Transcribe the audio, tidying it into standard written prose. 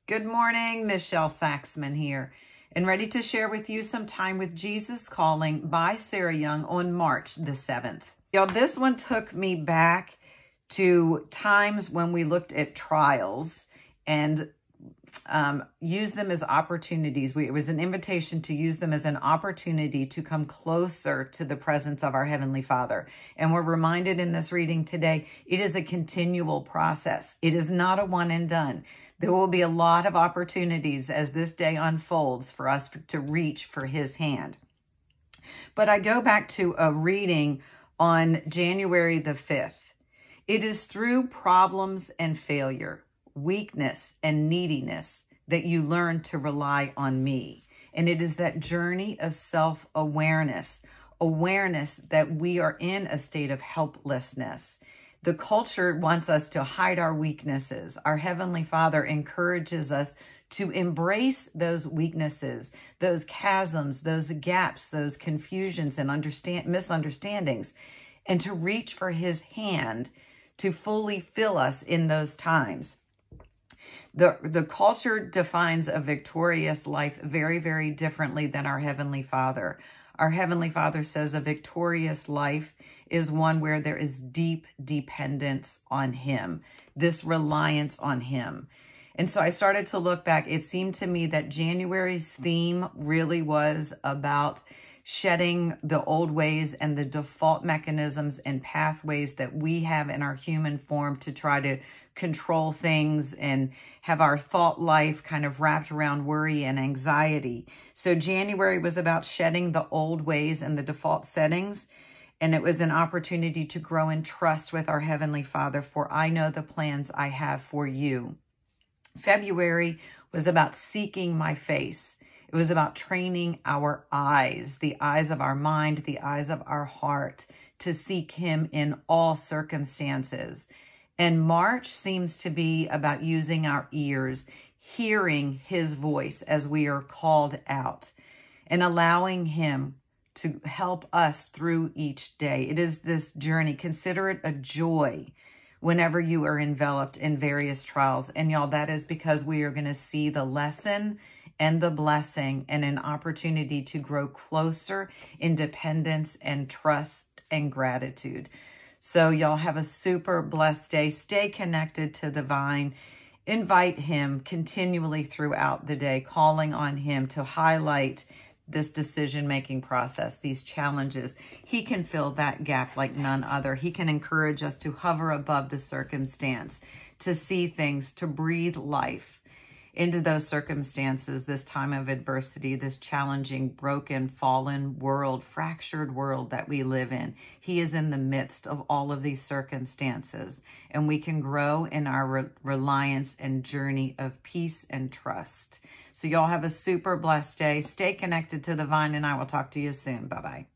Good morning, Michelle Saxman here, and ready to share with you some time with Jesus Calling by Sarah Young on March the 7th. Y'all, this one took me back to times when we looked at trials and used them as opportunities. It was an invitation to use them as an opportunity to come closer to the presence of our Heavenly Father. And we're reminded in this reading today, it is a continual process. It is not a one and done. There will be a lot of opportunities as this day unfolds for us to reach for His hand. But I go back to a reading on January the 5th. It is through problems and failure, weakness and neediness that you learn to rely on me. And it is that journey of self-awareness, awareness that we are in a state of helplessness. The culture wants us to hide our weaknesses. Our Heavenly Father encourages us to embrace those weaknesses, those chasms, those gaps, those confusions and misunderstandings, and to reach for His hand to fully fill us in those times. The culture defines a victorious life very, very differently than our Heavenly Father. Our Heavenly Father says a victorious life is one where there is deep dependence on Him, this reliance on Him. And so I started to look back. It seemed to me that January's theme really was about shedding the old ways and the default mechanisms and pathways that we have in our human form to try to control things and have our thought life kind of wrapped around worry and anxiety. So January was about shedding the old ways and the default settings. And it was an opportunity to grow in trust with our Heavenly Father, for I know the plans I have for you. February was about seeking my face. It was about training our eyes, the eyes of our mind, the eyes of our heart, to seek Him in all circumstances. And March seems to be about using our ears, hearing His voice as we are called out, and allowing Him to help us through each day. It is this journey. Consider it a joy whenever you are enveloped in various trials. And y'all, that is because we are going to see the lesson and the blessing and an opportunity to grow closer in dependence and trust and gratitude. So y'all have a super blessed day. Stay connected to the vine. Invite Him continually throughout the day, calling on Him to highlight this decision-making process, these challenges. He can fill that gap like none other. He can encourage us to hover above the circumstance, to see things, to breathe life into those circumstances, this time of adversity, this challenging, broken, fallen world, fractured world that we live in. He is in the midst of all of these circumstances, and we can grow in our reliance and journey of peace and trust. So y'all have a super blessed day. Stay connected to the vine, and I will talk to you soon. Bye-bye.